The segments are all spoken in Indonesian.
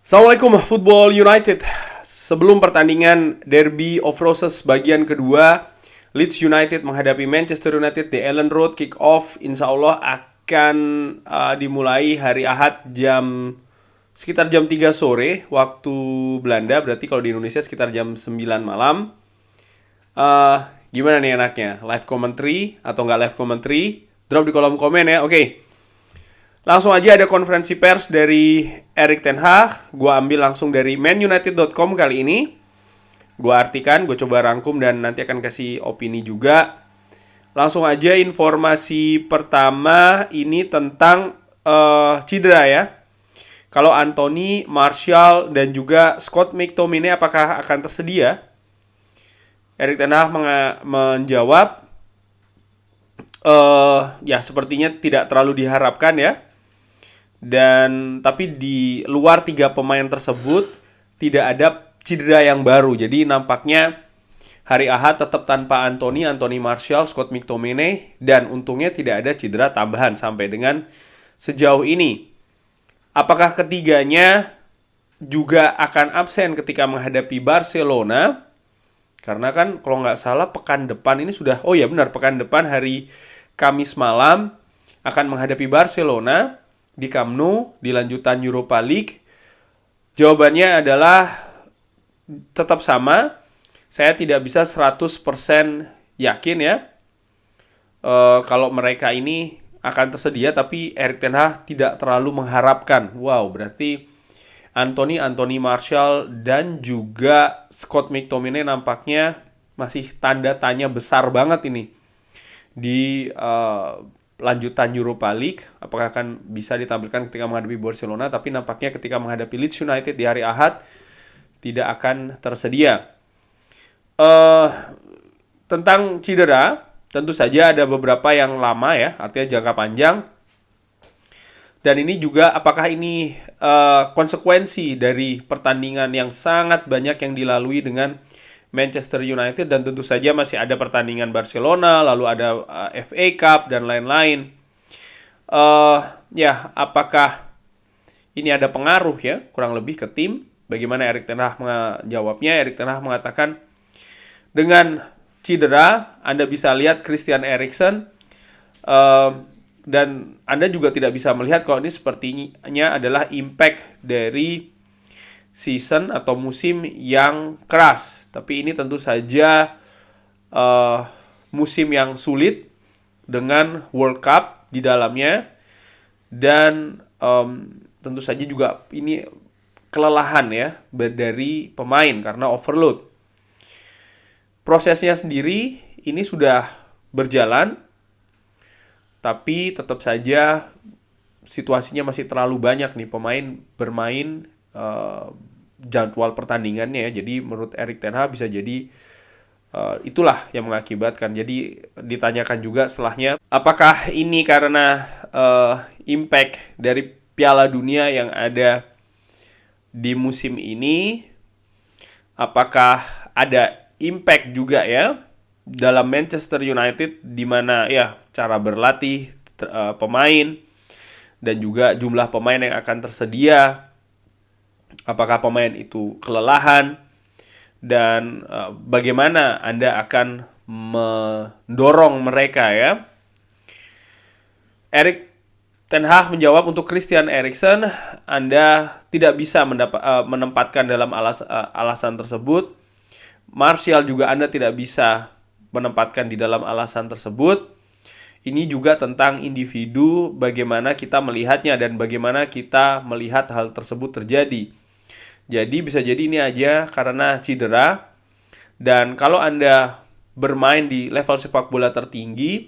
Assalamualaikum Football United. Sebelum pertandingan Derby of Roses bagian kedua, Leeds United menghadapi Manchester United di Elland Road. Kick off insya Allah akan dimulai hari Ahad sekitar jam 3 sore waktu Belanda. Berarti kalau di Indonesia sekitar jam 9 malam. Gimana nih enaknya? Live commentary atau nggak live commentary? Drop di kolom komen ya. Oke. Langsung aja ada konferensi pers dari Erik ten Hag. Gua ambil langsung dari manunited.com kali ini. Gua artikan, gue coba rangkum dan nanti akan kasih opini juga. Langsung aja informasi pertama ini tentang cedera ya. Kalau Anthony, Martial, dan juga Scott McTominay apakah akan tersedia? Erik ten Hag menjawab, ya sepertinya tidak terlalu diharapkan ya. Dan tapi di luar 3 pemain tersebut tidak ada cedera yang baru. Jadi nampaknya hari Ahad tetap tanpa Anthony Martial, Scott McTominay, dan untungnya tidak ada cedera tambahan sampai dengan sejauh ini. Apakah ketiganya juga akan absen ketika menghadapi Barcelona? Karena kan kalau nggak salah pekan depan ini sudah, oh ya benar, pekan depan hari Kamis malam akan menghadapi Barcelona di Camp Nou di lanjutan Europa League. Jawabannya adalah tetap sama. Saya tidak bisa 100% yakin ya kalau mereka ini akan tersedia, tapi Erik ten Hag tidak terlalu mengharapkan. Wow, berarti Anthony Martial dan juga Scott McTominay nampaknya masih tanda tanya besar banget ini di lanjutan Europa League. Apakah akan bisa ditampilkan ketika menghadapi Barcelona, tapi nampaknya ketika menghadapi Leeds United di hari Ahad tidak akan tersedia. Tentang cedera, tentu saja ada beberapa yang lama ya, artinya jangka panjang. Dan ini juga apakah ini konsekuensi dari pertandingan yang sangat banyak yang dilalui dengan Manchester United, dan tentu saja masih ada pertandingan Barcelona, lalu ada FA Cup dan lain-lain. Ya, apakah ini ada pengaruh ya, kurang lebih ke tim? Bagaimana Erik ten Hag menjawabnya? Erik ten Hag mengatakan, dengan cedera, Anda bisa lihat Christian Eriksen, dan Anda juga tidak bisa melihat kalau ini sepertinya adalah impact dari season atau musim yang keras. Tapi ini tentu saja musim yang sulit dengan World Cup di dalamnya. Dan tentu saja juga ini kelelahan ya dari pemain karena overload. Prosesnya sendiri ini sudah berjalan, tapi tetap saja situasinya masih terlalu banyak nih pemain bermain jadwal pertandingannya ya. Jadi menurut Erik ten Hag bisa jadi itulah yang mengakibatkan. Jadi ditanyakan juga setelahnya, apakah ini karena impact dari Piala Dunia yang ada di musim ini? Apakah ada impact juga ya dalam Manchester United, di mana ya cara berlatih pemain dan juga jumlah pemain yang akan tersedia? Apakah pemain itu kelelahan? Dan bagaimana Anda akan mendorong mereka ya? Erik ten Hag menjawab, untuk Christian Eriksen, Anda tidak bisa menempatkan dalam alasan tersebut. Martial juga Anda tidak bisa menempatkan di dalam alasan tersebut. Ini juga tentang individu, bagaimana kita melihatnya dan bagaimana kita melihat hal tersebut terjadi. Jadi bisa jadi ini aja karena cedera. Dan kalau Anda bermain di level sepak bola tertinggi,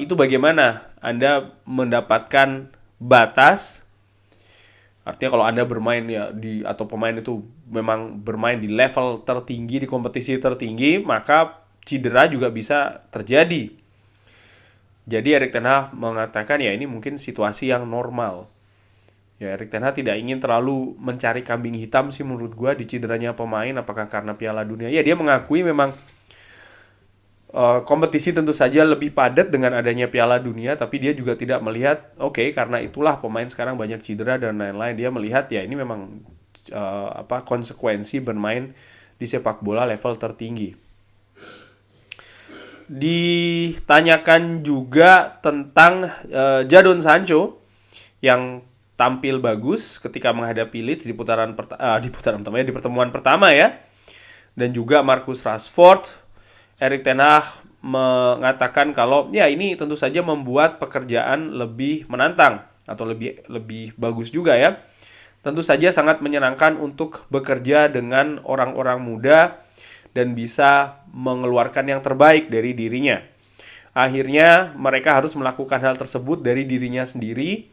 itu bagaimana Anda mendapatkan batas. Artinya kalau Anda bermain ya atau pemain itu memang bermain di level tertinggi, di kompetisi tertinggi, maka cedera juga bisa terjadi. Jadi Erik ten Hag mengatakan ya ini mungkin situasi yang normal. Ya, Erik ten Hag tidak ingin terlalu mencari kambing hitam sih menurut gue di cederanya pemain, apakah karena Piala Dunia. Ya, dia mengakui memang Kompetisi tentu saja lebih padat dengan adanya Piala Dunia, tapi dia juga tidak melihat, oke, karena itulah pemain sekarang banyak cedera dan lain-lain. Dia melihat ya ini memang konsekuensi bermain di sepak bola level tertinggi. Ditanyakan juga tentang Jadon Sancho yang tampil bagus ketika menghadapi Leeds di di pertemuan pertama ya. Dan juga Marcus Rashford. Erik ten Hag mengatakan kalau ya ini tentu saja membuat pekerjaan lebih menantang atau lebih bagus juga ya. Tentu saja sangat menyenangkan untuk bekerja dengan orang-orang muda dan bisa mengeluarkan yang terbaik dari dirinya. Akhirnya mereka harus melakukan hal tersebut dari dirinya sendiri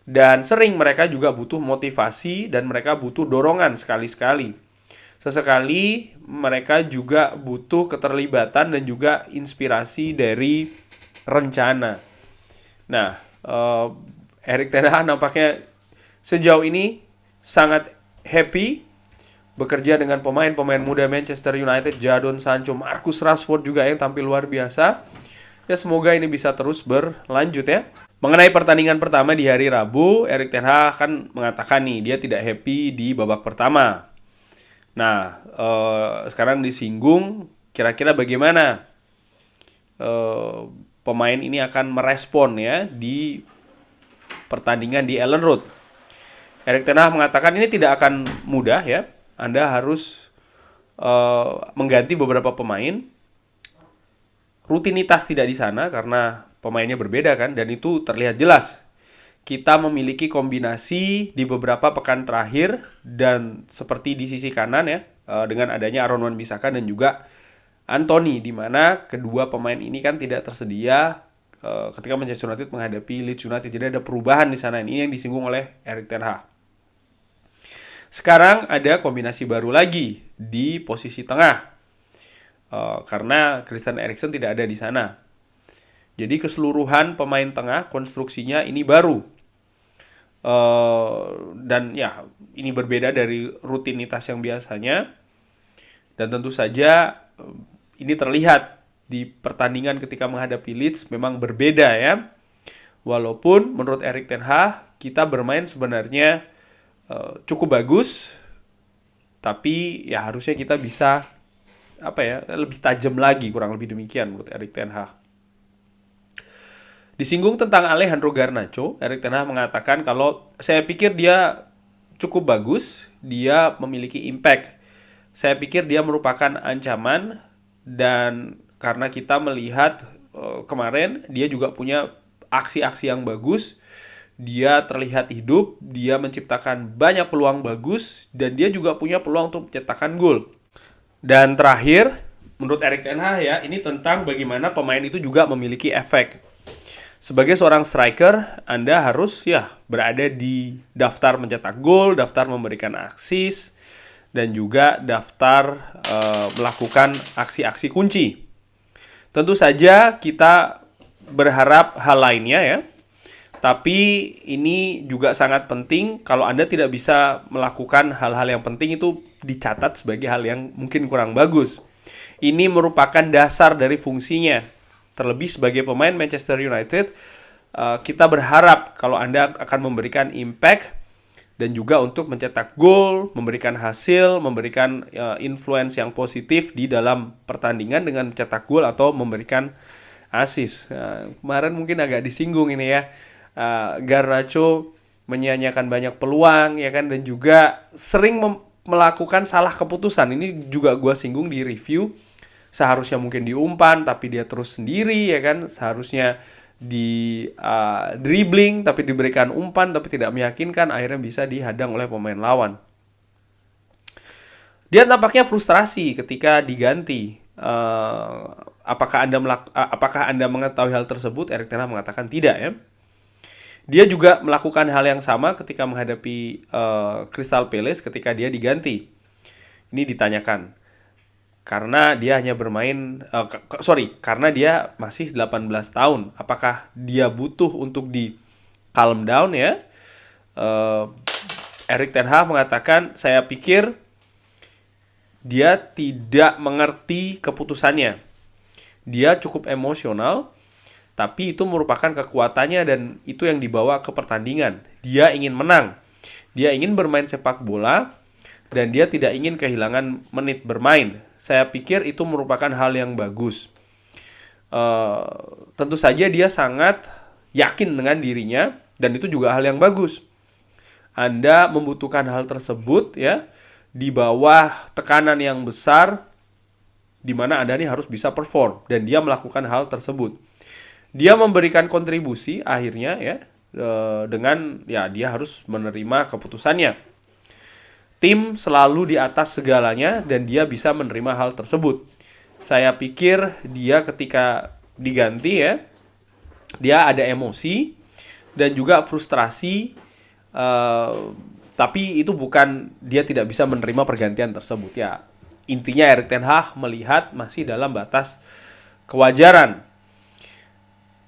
dan sering mereka juga butuh motivasi dan mereka butuh dorongan sekali-sekali. Sesekali mereka juga butuh keterlibatan dan juga inspirasi dari rencana. Nah, Erik ten Hag nampaknya sejauh ini sangat happy bekerja dengan pemain-pemain muda Manchester United, Jadon Sancho, Marcus Rashford juga yang tampil luar biasa. Ya semoga ini bisa terus berlanjut ya. Mengenai pertandingan pertama di hari Rabu, Erik ten Hag kan mengatakan nih dia tidak happy di babak pertama. Nah, sekarang disinggung kira-kira bagaimana pemain ini akan merespon ya di pertandingan di Ellen Road. Erik ten Hag mengatakan ini tidak akan mudah ya. Anda harus mengganti beberapa pemain. Rutinitas tidak di sana karena pemainnya berbeda kan, dan itu terlihat jelas. Kita memiliki kombinasi di beberapa pekan terakhir dan seperti di sisi kanan ya, dengan adanya Aaron Wan-Bissaka dan juga Anthony, di mana kedua pemain ini kan tidak tersedia ketika Manchester United menghadapi Leeds United. Jadi ada perubahan di sana. Ini yang disinggung oleh Erik ten Hag. Sekarang ada kombinasi baru lagi di posisi tengah karena Christian Eriksen tidak ada di sana. Jadi keseluruhan pemain tengah konstruksinya ini baru. Dan ya ini berbeda dari rutinitas yang biasanya, dan tentu saja ini terlihat di pertandingan ketika menghadapi Leeds memang berbeda ya. Walaupun menurut Erik ten Hag kita bermain sebenarnya cukup bagus, tapi ya harusnya kita bisa lebih tajam lagi, kurang lebih demikian menurut Erik ten Hag. Disinggung tentang Alejandro Garnacho, Erik ten Hag mengatakan kalau saya pikir dia cukup bagus, dia memiliki impact. Saya pikir dia merupakan ancaman, dan karena kita melihat kemarin dia juga punya aksi-aksi yang bagus, dia terlihat hidup, dia menciptakan banyak peluang bagus, dan dia juga punya peluang untuk mencetakkan gol. Dan terakhir, menurut Erik ten Hag ya, ini tentang bagaimana pemain itu juga memiliki efek. Sebagai seorang striker, Anda harus ya berada di daftar mencetak gol, daftar memberikan asis, dan juga daftar melakukan aksi-aksi kunci. Tentu saja kita berharap hal lainnya ya. Tapi ini juga sangat penting. Kalau Anda tidak bisa melakukan hal-hal yang penting, itu dicatat sebagai hal yang mungkin kurang bagus. Ini merupakan dasar dari fungsinya. Terlebih sebagai pemain Manchester United, kita berharap kalau Anda akan memberikan impact dan juga untuk mencetak gol, memberikan hasil, memberikan influence yang positif di dalam pertandingan dengan mencetak gol atau memberikan assist. Kemarin mungkin agak disinggung ini ya, Garnacho menyia-nyiakan banyak peluang ya kan, dan juga sering melakukan salah keputusan. Ini juga gue singgung di review. Seharusnya mungkin diumpan tapi dia terus sendiri ya kan. Seharusnya di dribbling tapi diberikan umpan tapi tidak meyakinkan, akhirnya bisa dihadang oleh pemain lawan. Dia nampaknya frustrasi ketika diganti. Apakah Anda mengetahui hal tersebut? Erik ten Hag mengatakan tidak ya. Dia juga melakukan hal yang sama ketika menghadapi Crystal Palace ketika dia diganti. Ini ditanyakan. Karena dia hanya bermain karena dia masih 18 tahun. Apakah dia butuh untuk di calm down ya? Erik ten Hag mengatakan, saya pikir dia tidak mengerti keputusannya. Dia cukup emosional, tapi itu merupakan kekuatannya dan itu yang dibawa ke pertandingan. Dia ingin menang. Dia ingin bermain sepak bola dan dia tidak ingin kehilangan menit bermain. Saya pikir itu merupakan hal yang bagus. Tentu saja dia sangat yakin dengan dirinya dan itu juga hal yang bagus. Anda membutuhkan hal tersebut ya di bawah tekanan yang besar di mana Anda ini harus bisa perform dan dia melakukan hal tersebut. Dia memberikan kontribusi akhirnya ya dengan ya dia harus menerima keputusannya. Tim selalu di atas segalanya dan dia bisa menerima hal tersebut. Saya pikir dia ketika diganti ya, dia ada emosi dan juga frustrasi. Tapi itu bukan dia tidak bisa menerima pergantian tersebut ya. Intinya Erik ten Hag melihat masih dalam batas kewajaran.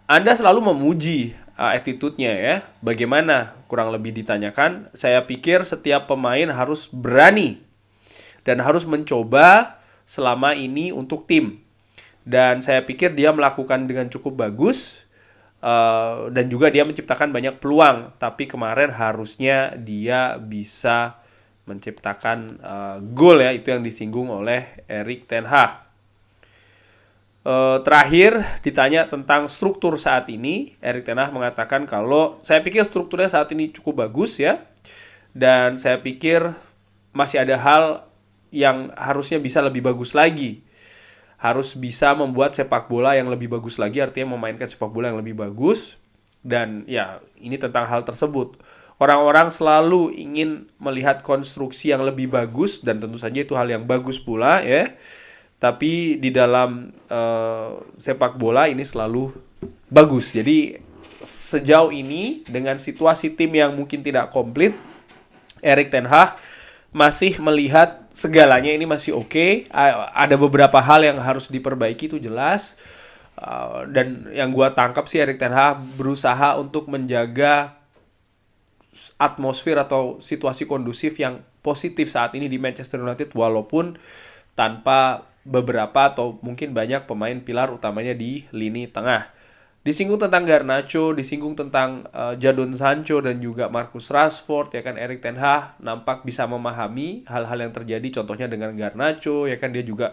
Anda selalu memuji attitude-nya ya. Bagaimana kurang lebih ditanyakan. Saya pikir setiap pemain harus berani dan harus mencoba selama ini untuk tim. Dan saya pikir dia melakukan dengan cukup bagus. Dan juga dia menciptakan banyak peluang. Tapi kemarin harusnya dia bisa menciptakan gol ya. Itu yang disinggung oleh Erik ten Hag. Terakhir ditanya tentang struktur saat ini. Erik ten Hag mengatakan kalau saya pikir strukturnya saat ini cukup bagus ya. Dan saya pikir masih ada hal yang harusnya bisa lebih bagus lagi. Harus bisa membuat sepak bola yang lebih bagus lagi, artinya memainkan sepak bola yang lebih bagus. Dan ya, ini tentang hal tersebut. Orang-orang selalu ingin melihat konstruksi yang lebih bagus, dan tentu saja itu hal yang bagus pula ya. Tapi di dalam sepak bola ini selalu bagus. Jadi sejauh ini dengan situasi tim yang mungkin tidak komplit, Erik ten Hag masih melihat segalanya ini masih oke. Ada beberapa hal yang harus diperbaiki itu jelas. Dan yang gue tangkap sih Erik ten Hag berusaha untuk menjaga atmosfer atau situasi kondusif yang positif saat ini di Manchester United walaupun tanpa beberapa atau mungkin banyak pemain pilar utamanya di lini tengah. Disinggung tentang Garnacho, disinggung tentang Jadon Sancho dan juga Marcus Rashford ya kan. Erik ten Hag nampak bisa memahami hal-hal yang terjadi contohnya dengan Garnacho ya kan. Dia juga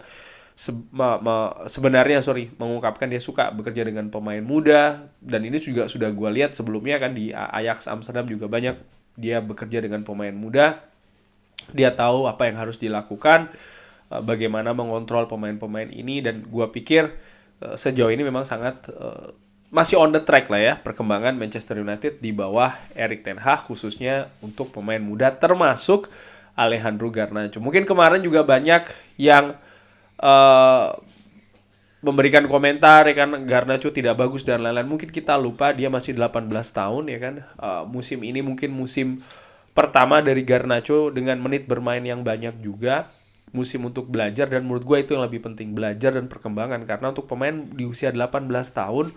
sebenarnya mengungkapkan dia suka bekerja dengan pemain muda dan ini juga sudah gue lihat sebelumnya kan di Ajax Amsterdam juga banyak dia bekerja dengan pemain muda. Dia tahu apa yang harus dilakukan, bagaimana mengontrol pemain-pemain ini dan gue pikir sejauh ini memang sangat masih on the track lah ya perkembangan Manchester United di bawah Erik ten Hag khususnya untuk pemain muda termasuk Alejandro Garnacho. Mungkin kemarin juga banyak yang memberikan komentar ya kan Garnacho tidak bagus dan lain-lain. Mungkin kita lupa dia masih 18 tahun ya kan. Musim ini mungkin musim pertama dari Garnacho dengan menit bermain yang banyak juga. Musim untuk belajar dan menurut gue itu yang lebih penting, belajar dan perkembangan. Karena untuk pemain di usia 18 tahun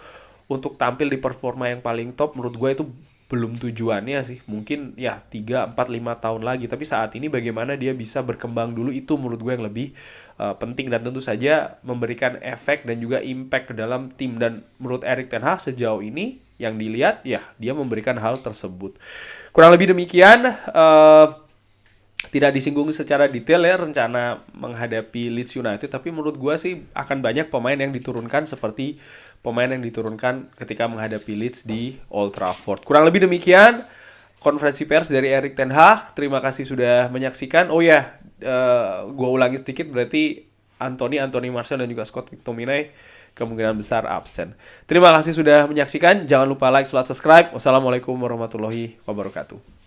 untuk tampil di performa yang paling top menurut gue itu belum tujuannya sih. Mungkin ya 3, 4, 5 tahun lagi. Tapi saat ini bagaimana dia bisa berkembang dulu itu menurut gue yang lebih penting. Dan tentu saja memberikan efek dan juga impact ke dalam tim. Dan menurut Erik ten Hag sejauh ini yang dilihat ya dia memberikan hal tersebut. Kurang lebih demikian. Tidak disinggung secara detail ya rencana menghadapi Leeds United. Tapi menurut gue sih akan banyak pemain yang diturunkan seperti pemain yang diturunkan ketika menghadapi Leeds di Old Trafford. Kurang lebih demikian konferensi pers dari Erik ten Hag. Terima kasih sudah menyaksikan. Oh ya, gue ulangi sedikit berarti Anthony Martial dan juga Scott McTominay kemungkinan besar absen. Terima kasih sudah menyaksikan. Jangan lupa like, subscribe. Wassalamualaikum warahmatullahi wabarakatuh.